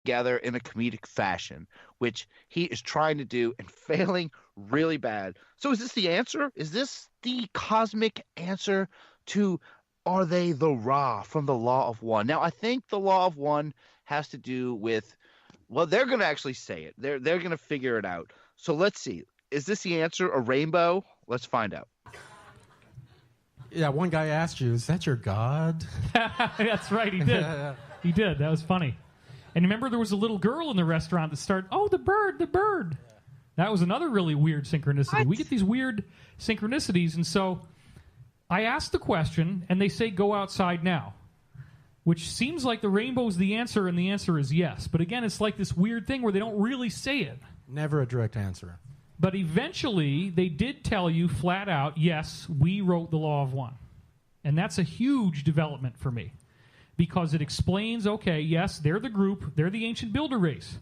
together in a comedic fashion, which he is trying to do and failing really bad. So is this the answer? Is this the cosmic answer to are they the Ra from the Law of One? Now, I think the Law of One has to do with, well, they're going to actually say it. They're going to figure it out. So let's see. Is this the answer, a rainbow? Let's find out. Yeah, one guy asked you, is that your God? That's right, he did. He did. That was funny. And remember, there was a little girl in the restaurant that started, oh, the bird, the bird. That was another really weird synchronicity. What? We get these weird synchronicities, and so I asked the question, and they say go outside now, which seems like the rainbow's the answer, and the answer is yes. But again, it's like this weird thing where they don't really say it. Never a direct answer. But eventually, they did tell you flat out, yes, we wrote the Law of One. And that's a huge development for me. Because it explains, okay, yes, they're the group, they're the ancient builder race.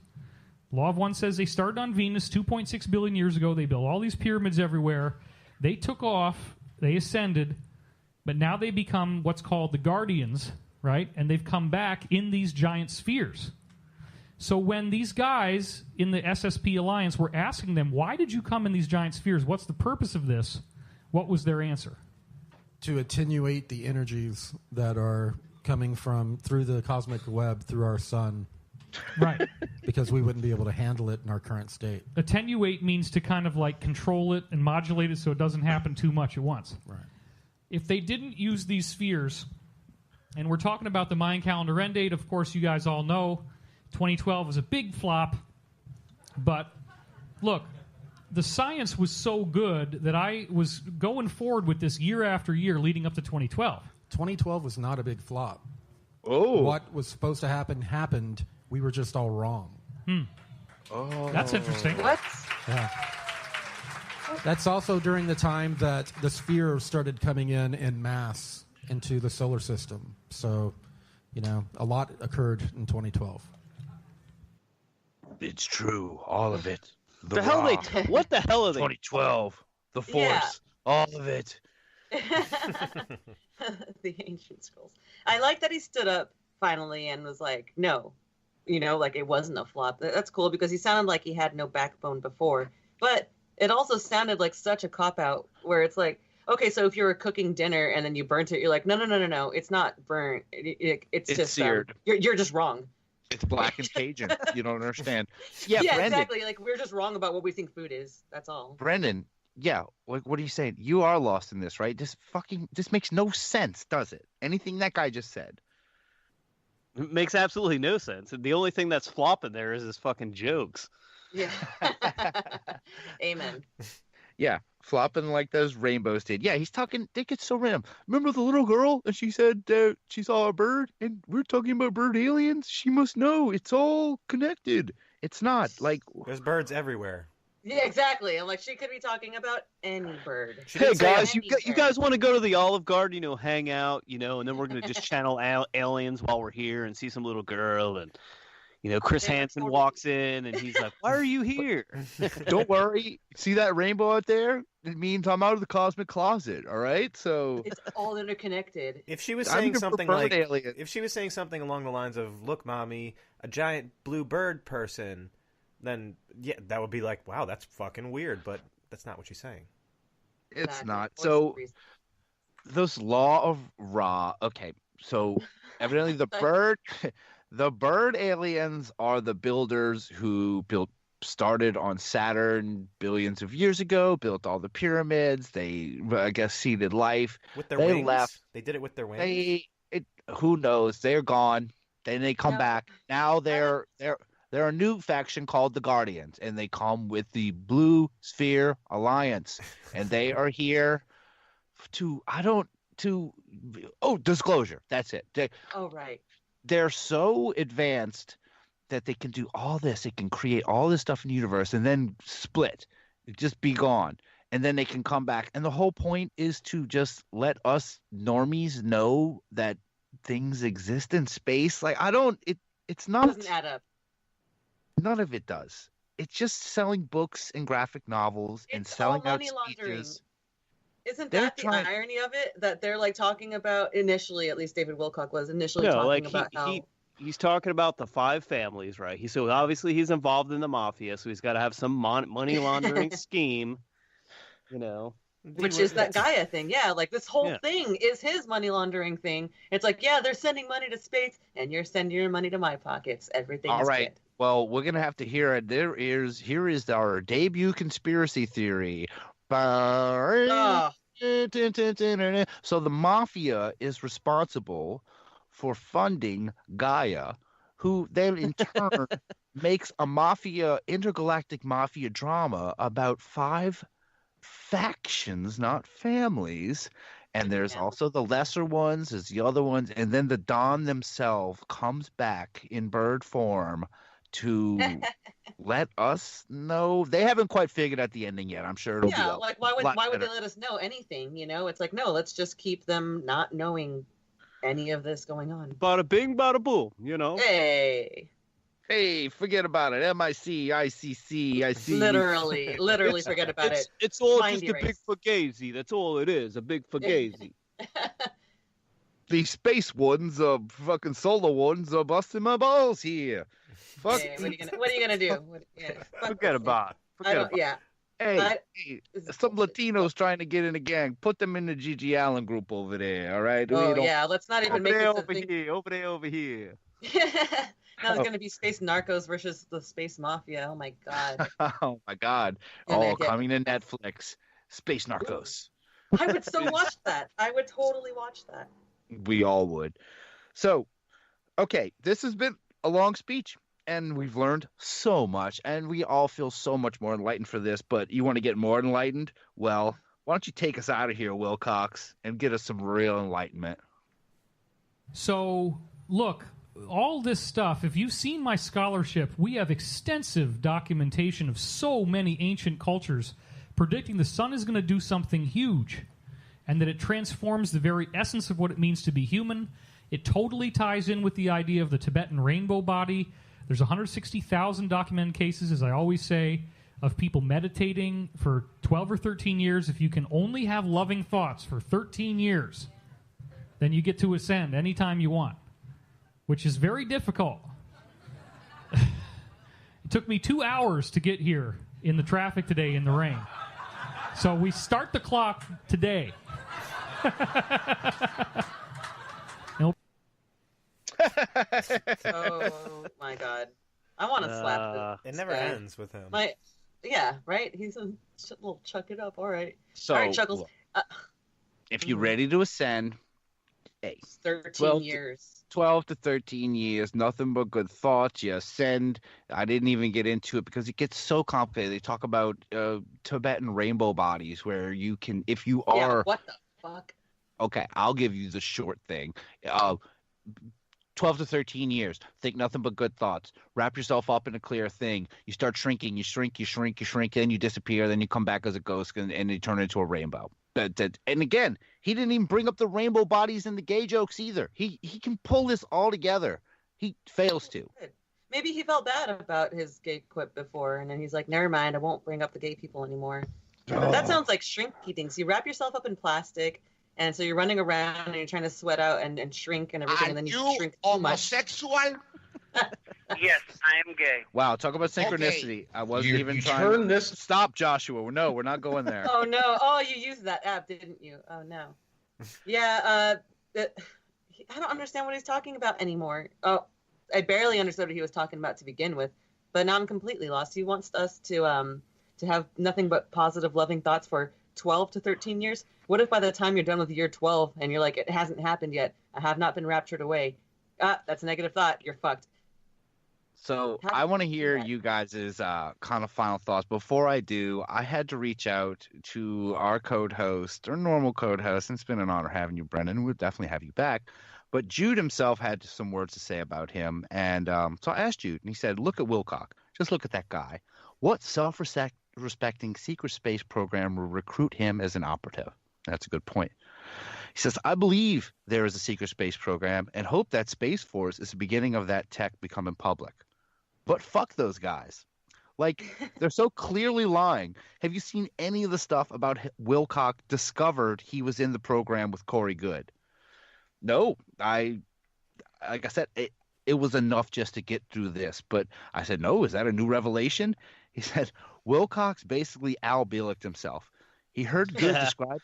Law of One says they started on Venus 2.6 billion years ago. They built all these pyramids everywhere. They took off, they ascended, but now they become what's called the Guardians, right? And they've come back in these giant spheres. So when these guys in the SSP Alliance were asking them, why did you come in these giant spheres? What's the purpose of this? What was their answer? To attenuate the energies that are coming from through the cosmic web through our sun. Right. Because we wouldn't be able to handle it in our current state. Attenuate means to kind of like control it and modulate it so it doesn't happen too much at once. Right. If they didn't use these spheres, and we're talking about the Mayan calendar end date, of course you guys all know 2012 was a big flop, but look, the science was so good that I was going forward with this year after year leading up to 2012. 2012 was not a big flop. Oh. What was supposed to happen happened. We were just all wrong. Oh. That's interesting. What? Yeah. That's also during the time that the sphere started coming in mass into the solar system. So, a lot occurred in 2012. It's true, all of it. The hell Ra, what the hell are they? 2012, the Force, Yeah. all of it. The ancient scrolls. I like that he stood up finally and was like, no, like it wasn't a flop. That's cool because he sounded like he had no backbone before. But it also sounded like such a cop-out where it's like, okay, so if you were cooking dinner and then you burnt it, you're like, no, it's not burnt. It's just seared. You're just wrong. It's black and Cajun. You don't understand. Yeah, Yeah, Brendan, exactly. Like we're just wrong about what we think food is. That's all. Brendan, yeah, what are you saying? You are lost in this, right? This makes no sense, does it? Anything that guy just said. It makes absolutely no sense. The only thing that's flopping there is his fucking jokes. Yeah. Amen. Yeah, flopping like those rainbows did. Yeah, he's talking. They get so random. Remember the little girl, and she said she saw a bird, and we're talking about bird aliens. She must know it's all connected. It's not like There's birds everywhere. Yeah, exactly. I'm like, she could be talking about any bird. Hey guys, any you guys want to go to the Olive Garden, hang out, and then we're gonna just channel aliens while we're here and see some little girl, and Chris Hansen walks in and he's like, "Why are you here?" Don't worry. See that rainbow out there? It means I'm out of the cosmic closet. All right, so It's all interconnected. If she was I'm saying the something preferred like, alien. if she was saying something along the lines of, "Look, mommy, a giant blue bird person," then yeah, that would be like, "Wow, that's fucking weird." But that's not what she's saying. it's Exactly. not. What's So the reason? those law of Ra. Okay, so evidently the bird aliens are the builders who started on Saturn billions of years ago, built all the pyramids. They, I guess, seeded life. With their They wings, left. they did it with their wings. Who knows? They're gone. Then they come Yeah. back. Now they're a new faction called the Guardians, and they come with the Blue Sphere Alliance, and they are here disclosure. That's it. Oh, right. They're so advanced that they can do all this. They can create all this stuff in the universe and then split, just be gone. And then they can come back. And the whole point is to just let us normies know that things exist in space. Like, it's not, Doesn't add up. none of it does. It's just selling books and graphic novels and It's selling all out money laundering. speeches. Isn't They're that the trying- irony of it? That they're like talking about initially, at least David Wilcock was initially No, talking like about how he's talking about the 5 families, right? So obviously he's involved in the mafia, so he's got to have some money laundering scheme, you know. Which is that Gaia thing. Yeah, like this whole Yeah. thing is his money laundering thing. It's like, yeah, they're sending money to space, and you're sending your money to my pockets. Everything All is right. good. Well, we're gonna have to hear it. Here is our debut conspiracy theory. Oh, So the mafia is responsible for funding Gaia, who then in turn makes a intergalactic mafia drama about 5 factions, not families. And there's Yeah. also the lesser ones, there's the other ones, and then the Don themselves comes back in bird form to let us know. They haven't quite figured out the ending yet. I'm sure it'll be yeah. a Like, why would lot they better. let us know anything? You know, it's like, no, let's just keep them not knowing any of this going on. Bada bing, bada boom, you know. Hey, Hey, forget about it. MIC, ICC, I see. literally forget about it. It's all Mind just a big erase. fugazi. That's all it is, a big fugazi. The space ones, fucking solar ones are busting my balls here. Fuck. Hey, what are you gonna do? Forget about it. I don't. Yeah. Hey, This is some bullshit. Latinos trying to get in the gang. Put them in the Gigi Allen group over there, all right? Oh We don't- yeah. Let's not even Over make there, this a over thing. here, over there, over here. Now it's gonna be space narcos versus the space mafia. Oh my god. Oh, my God. Yeah, Oh, man, yeah. coming to Netflix. Space Narcos. I would so watch that. I would totally watch that. We all would. So, okay, this has been a long speech, and we've learned so much, and we all feel so much more enlightened for this, but you want to get more enlightened? Well, why don't you take us out of here, Wilcox, and get us some real enlightenment? So, look, all this stuff, if you've seen my scholarship, we have extensive documentation of so many ancient cultures predicting the sun is going to do something huge and that it transforms the very essence of what it means to be human. It totally ties in with the idea of the Tibetan rainbow body. There's 160,000 documented cases, as I always say, of people meditating for 12 or 13 years. If you can only have loving thoughts for 13 years, then you get to ascend anytime you want, which is very difficult. It took me 2 hours to get here in the traffic today in the rain. So we start the clock today. Oh my god. I want to slap this. It never guy. ends with him. Yeah, right? He's a little chuck it up. All right. So, All right, Chuckles. if you're ready to ascend, hey, 13 12 years. 12 to 13 years, nothing but good thoughts. You ascend. I didn't even get into it because it gets so complicated. They talk about Tibetan rainbow bodies where you can, if you Yeah, are, what the fuck? okay, I'll give you the short thing. 12 to 13 years, think nothing but good thoughts. Wrap yourself up in a clear thing. You start shrinking, you shrink, then you disappear, then you come back as a ghost and you turn into a rainbow. And again, he didn't even bring up the rainbow bodies in the gay jokes either. He can pull this all together. He fails to. Maybe he felt bad about his gay quip before, and then he's like, never mind, I won't bring up the gay people anymore. But that sounds like shrinky things. You wrap yourself up in plastic, and so you're running around and you're trying to sweat out and shrink and everything, and then you shrink too much. Yes, I am gay. Wow, talk about synchronicity. I wasn't even you trying. turn this. Stop, Joshua. No, we're not going there. Oh no! Oh, you used that app, didn't you? Oh no. Yeah. I don't understand what he's talking about anymore. Oh, I barely understood what he was talking about to begin with, but now I'm completely lost. He wants us to have nothing but positive, loving thoughts for 12 to 13 years. What if by the time you're done with year 12 and you're like, it hasn't happened yet. I have not been raptured away. That's a negative thought. You're fucked. So How I want to do you do hear that? you guys' kind of final thoughts. Before I do, I had to reach out to our code host, or normal code host, and it's been an honor having you, Brendan. We'll definitely have you back. But Jude himself had some words to say about him. And so I asked Jude, and he said, look at Wilcock. Just look at that guy. What self-respecting secret space program will recruit him as an operative? That's a good point. He says, I believe there is a secret space program and hope that Space Force is the beginning of that tech becoming public. But fuck those guys. Like, they're so clearly lying. Have you seen any of the stuff about Wilcock discovered he was in the program with Corey Good? No. Like I said, it was enough just to get through this. But I said, no, is that a new revelation? He said, Wilcox basically Al Bielek himself. He heard good describing.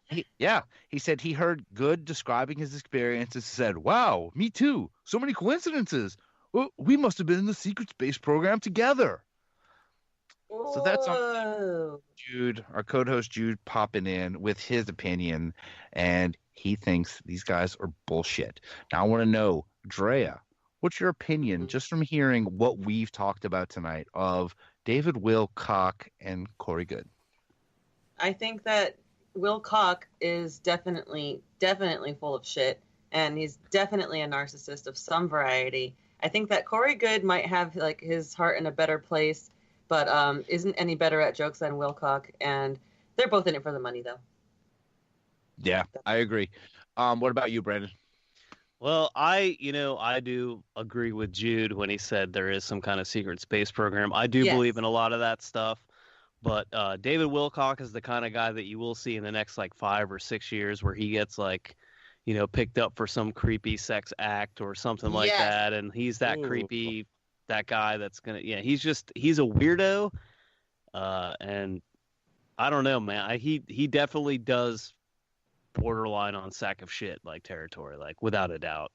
He said he heard good describing his experiences. Said, "Wow, me too. So many coincidences. Well, we must have been in the secret space program together." So that's on Jude, our co-host Jude, popping in with his opinion, and he thinks these guys are bullshit. Now I want to know, Drea, what's your opinion just from hearing what we've talked about tonight of David Wilcock and Corey Good? I think that Wilcock is definitely full of shit, and he's definitely a narcissist of some variety. I think that Corey Good might have like his heart in a better place, but isn't any better at jokes than Wilcock, and they're both in it for the money, though. Yeah, I agree. What about you, Brandon? Well, I do agree with Jude when he said there is some kind of secret space program. I do believe in a lot of that stuff. But David Wilcock is the kind of guy that you will see in the next like 5 or 6 years where he gets like, picked up for some creepy sex act or something like that. And he's that creepy, that guy that's going to, he's a weirdo. And I don't know, man. He definitely does borderline on sack of shit like territory, like without a doubt.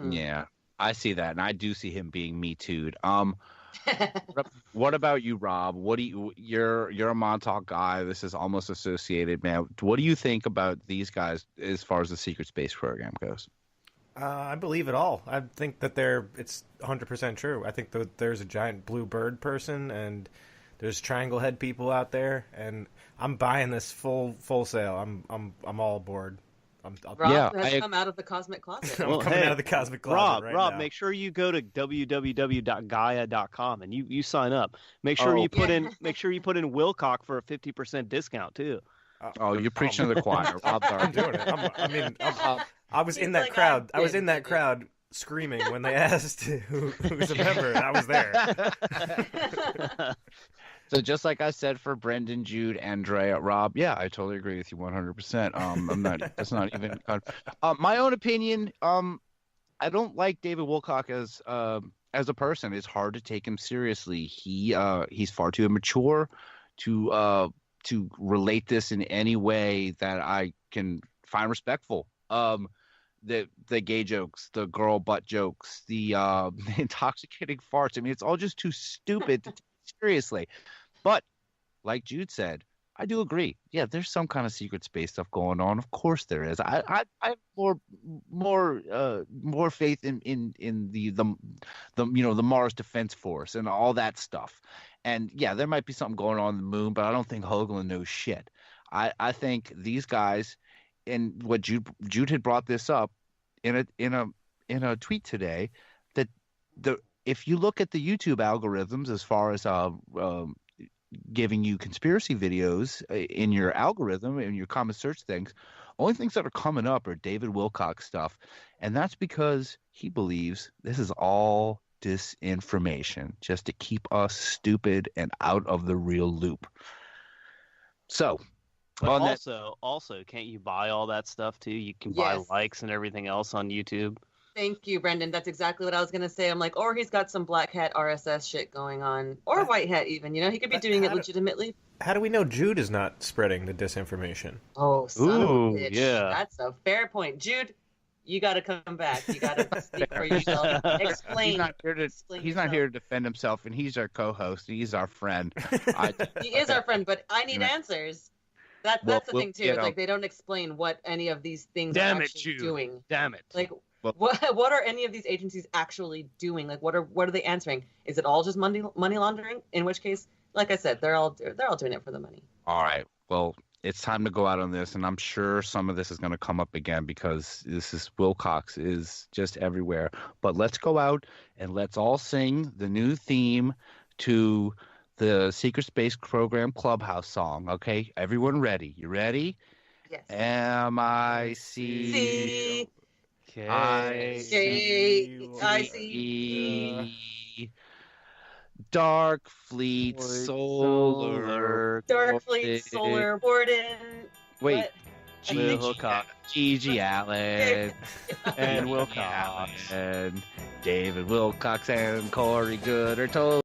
Yeah, I see that. And I do see him being Me Too'd. What about you, Rob? You're a Montauk guy. This is almost associated, man. What do you think about these guys as far as the secret space program goes? I believe it all. I think that it's 100% true. I think that there's a giant blue bird person and there's triangle head people out there, and I'm buying this full sale. I'm all aboard. Rob has come out of the cosmic closet. I'm coming out of the cosmic closet Rob, now. make sure you go to www.gaia.com and you sign up. Make sure you put in Wilcock for a 50% discount too. You're preaching to the choir. I'm doing it. I was in that crowd. I was in that crowd screaming when they asked who's a member, and I was there. So just like I said for Brendan, Jude, Andrea, Rob, yeah, I totally agree with you 100%. That's not even my own opinion. I don't like David Wilcock as a person. It's hard to take him seriously. He's far too immature to relate this in any way that I can find respectful. The gay jokes, the girl butt jokes, the intoxicating farts. I mean, it's all just too stupid to take seriously. But like Jude said, I do agree. Yeah, there's some kind of secret space stuff going on. Of course there is. I have more faith in the Mars Defense Force and all that stuff. And yeah, there might be something going on the moon, but I don't think Hoagland knows shit. I think these guys, and what Jude had brought this up in a tweet today, that if you look at the YouTube algorithms as far as giving you conspiracy videos in your algorithm, in your common search things, only things that are coming up are David Wilcock stuff. And that's because he believes this is all disinformation just to keep us stupid and out of the real loop. So, but also, can't you buy all that stuff too? You can buy likes and everything else on YouTube. Thank you, Brendan. That's exactly what I was going to say. I'm like, or he's got some black hat RSS shit going on, or white hat even. He could be doing it legitimately. How do we know Jude is not spreading the disinformation? Oh, son of a bitch. Yeah. That's a fair point. Jude, you got to come back. You got to speak for yourself. Explain. He's not here to defend himself, and he's our co-host. He's our friend. He is our friend, but I need answers. That's the thing, too. It's like they don't explain what any of these things are actually doing. Damn it. Like, what are any of these agencies actually doing? Like, what are they answering? Is it all just money laundering? In which case, like I said, they're all doing it for the money. All right. Well, it's time to go out on this, and I'm sure some of this is going to come up again because Wilcox is just everywhere. But let's go out and let's all sing the new theme to the Secret Space Program Clubhouse song. Okay, everyone ready? You ready? Yes. M-I-C. I-C-E. Dark Fleet Solar. Dark Fleet Solar Warden. Wait. What? Wilcock. Gigi Allen. And Wilcock. And David Wilcox and Corey Good are told.